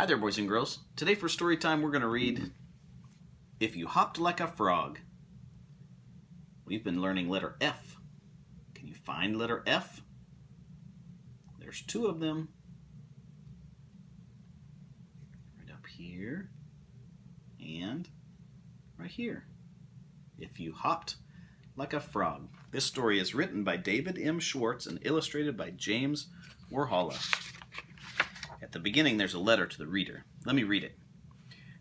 Hi there, boys and girls. Today for story time, we're going to read If You Hopped Like a Frog. We've been learning letter F. Can you find letter F? There's two of them. Right up here and right here. If You Hopped Like a Frog. This story is written by David M. Schwartz and illustrated by James Warhola. At the beginning, there's a letter to the reader. Let me read it.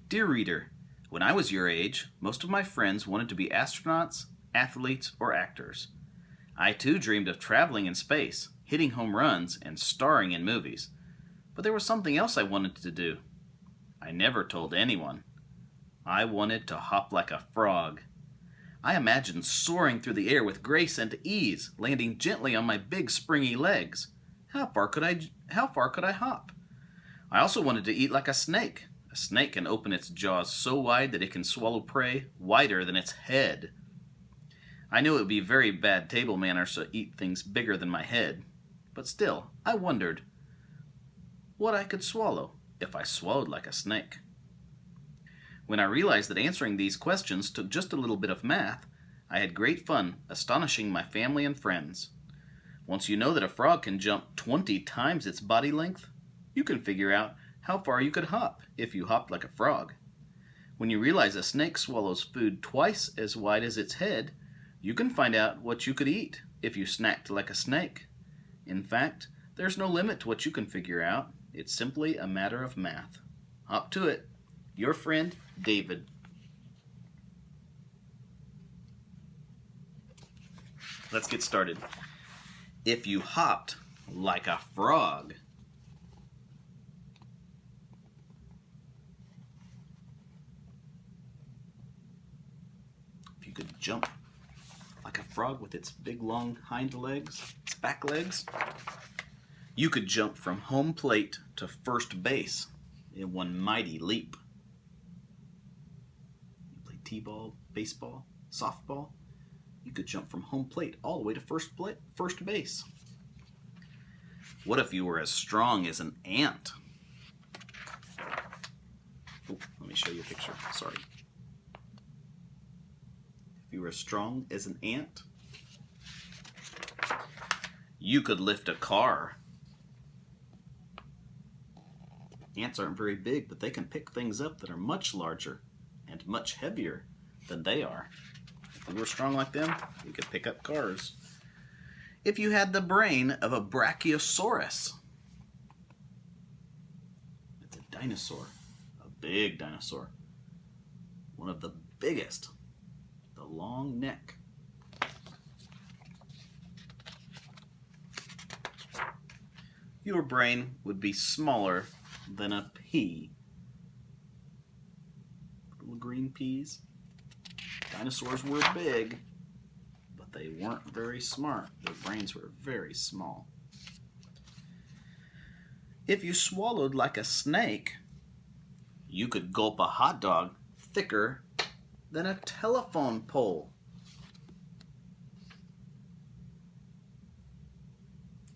Dear reader, when I was your age, most of my friends wanted to be astronauts, athletes, or actors. I too dreamed of traveling in space, hitting home runs, and starring in movies. But there was something else I wanted to do. I never told anyone. I wanted to hop like a frog. I imagined soaring through the air with grace and ease, landing gently on my big springy legs. How far could I hop? I also wanted to eat like a snake. A snake can open its jaws so wide that it can swallow prey wider than its head. I knew it would be very bad table manners to eat things bigger than my head, but still, I wondered what I could swallow if I swallowed like a snake. When I realized that answering these questions took just a little bit of math, I had great fun astonishing my family and friends. Once you know that a frog can jump 20 times its body length, you can figure out how far you could hop if you hopped like a frog. When you realize a snake swallows food twice as wide as its head, you can find out what you could eat if you snacked like a snake. In fact, there's no limit to what you can figure out. It's simply a matter of math. Hop to it. Your friend, David. Let's get started. If you hopped like a frog. If you could jump like a frog with its big long hind legs, its back legs, you could jump from home plate to first base in one mighty leap. You play t-ball, baseball, softball. You could jump from home plate all the way to first base. What if you were as strong as an ant? Oh, let me show you a picture. Sorry. If you were as strong as an ant, you could lift a car. Ants aren't very big, but they can pick things up that are much larger and much heavier than they are. If you were strong like them, you could pick up cars. If you had the brain of a brachiosaurus, it's a dinosaur, a big dinosaur, one of the biggest, the long neck. Your brain would be smaller than a pea. Little green peas. Dinosaurs were big, but they weren't very smart. Their brains were very small. If you swallowed like a snake, you could gulp a hot dog thicker than a telephone pole.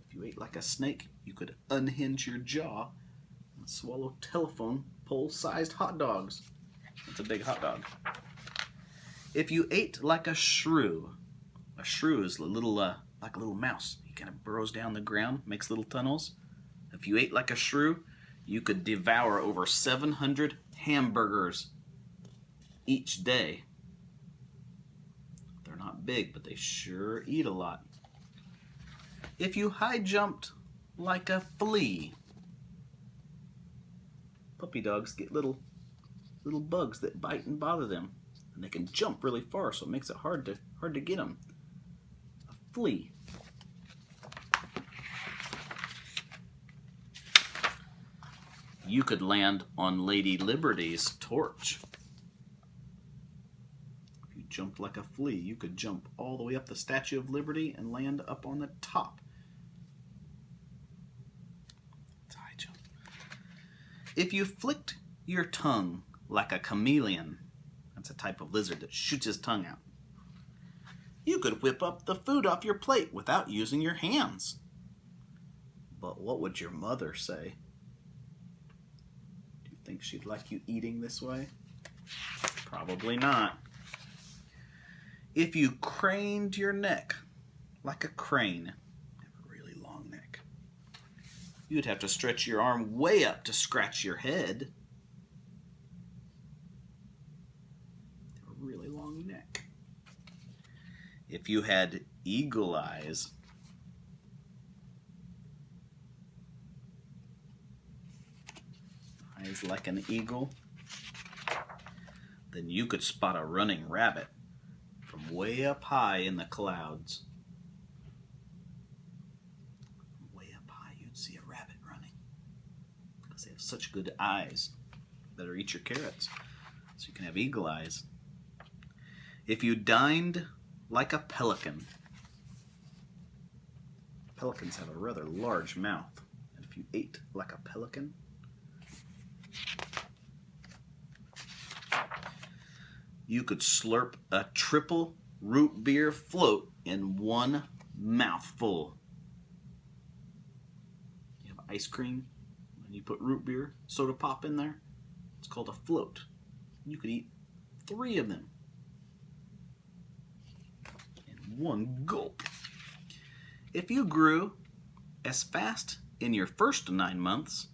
If you ate like a snake, you could unhinge your jaw and swallow telephone pole-sized hot dogs. That's a big hot dog. If you ate like a shrew is a little like a little mouse. He kind of burrows down the ground, makes little tunnels. If you ate like a shrew, you could devour over 700 hamburgers each day. They're not big, but they sure eat a lot. If you high jumped like a flea, puppy dogs get little bugs that bite and bother them, and they can jump really far, so it makes it hard to get them. A flea. You could land on Lady Liberty's torch. If you jumped like a flea, you could jump all the way up the Statue of Liberty and land up on the top. That's a high jump. If you flicked your tongue like a chameleon, that's a type of lizard that shoots his tongue out, you could whip up the food off your plate without using your hands. But what would your mother say? think she'd like you eating this way? Probably not. If you craned your neck like a crane, have a really long neck, you'd have to stretch your arm way up to scratch your head. Have a really long neck. If you had eagle eyes, eyes like an eagle, then you could spot a running rabbit from way up high in the clouds. Way up high, you'd see a rabbit running because they have such good eyes. Better eat your carrots so you can have eagle eyes. If you dined like a pelican, pelicans have a rather large mouth, and if you ate like a pelican, you could slurp a triple root beer float in one mouthful. You have ice cream, and you put root beer, soda pop in there. It's called a float. You could eat 3 of them in one gulp. If you grew as fast in your first 9 months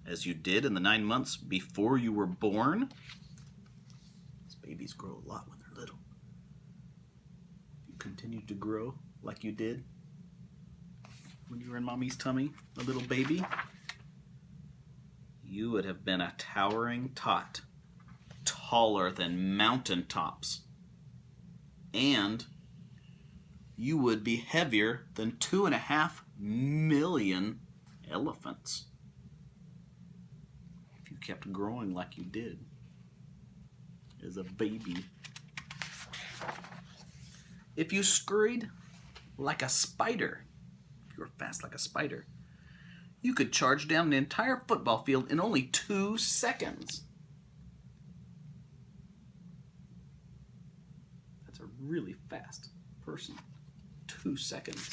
as you did in the 9 months before you were born, babies grow a lot when they're little. If you continued to grow like you did when you were in mommy's tummy, a little baby, you would have been a towering tot, taller than mountain tops. And you would be heavier than 2.5 million elephants if you kept growing like you did as a baby. If you scurried like a spider, if you were fast like a spider, you could charge down an entire football field in only 2 seconds. That's a really fast person. 2 seconds.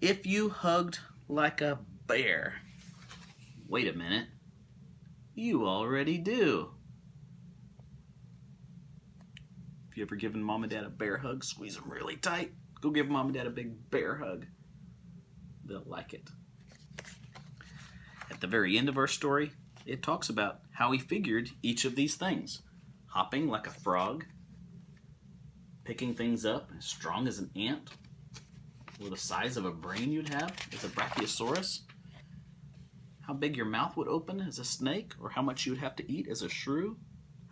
If you hugged like a bear, wait a minute, you already do. If you ever given mom and dad a bear hug, squeeze them really tight. Go give mom and dad a big bear hug. They'll like it. At the very end of our story, it talks about how he figured each of these things. Hopping like a frog, picking things up as strong as an ant, or the size of a brain you'd have as a brachiosaurus, how big your mouth would open as a snake, or how much you would have to eat as a shrew,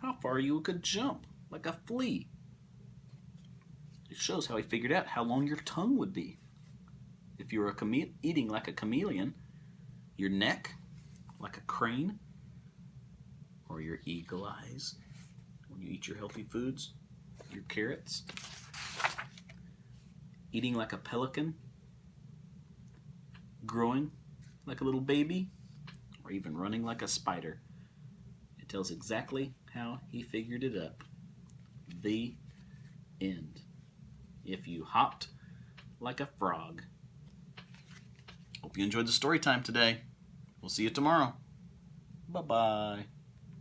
how far you could jump like a flea. It shows how he figured out how long your tongue would be. If you were eating like a chameleon, your neck like a crane, or your eagle eyes when you eat your healthy foods, your carrots. Eating like a pelican, growing like a little baby, or even running like a spider. It tells exactly how he figured it up. The end. If you hopped like a frog. Hope you enjoyed the story time today. We'll see you tomorrow. Bye-bye.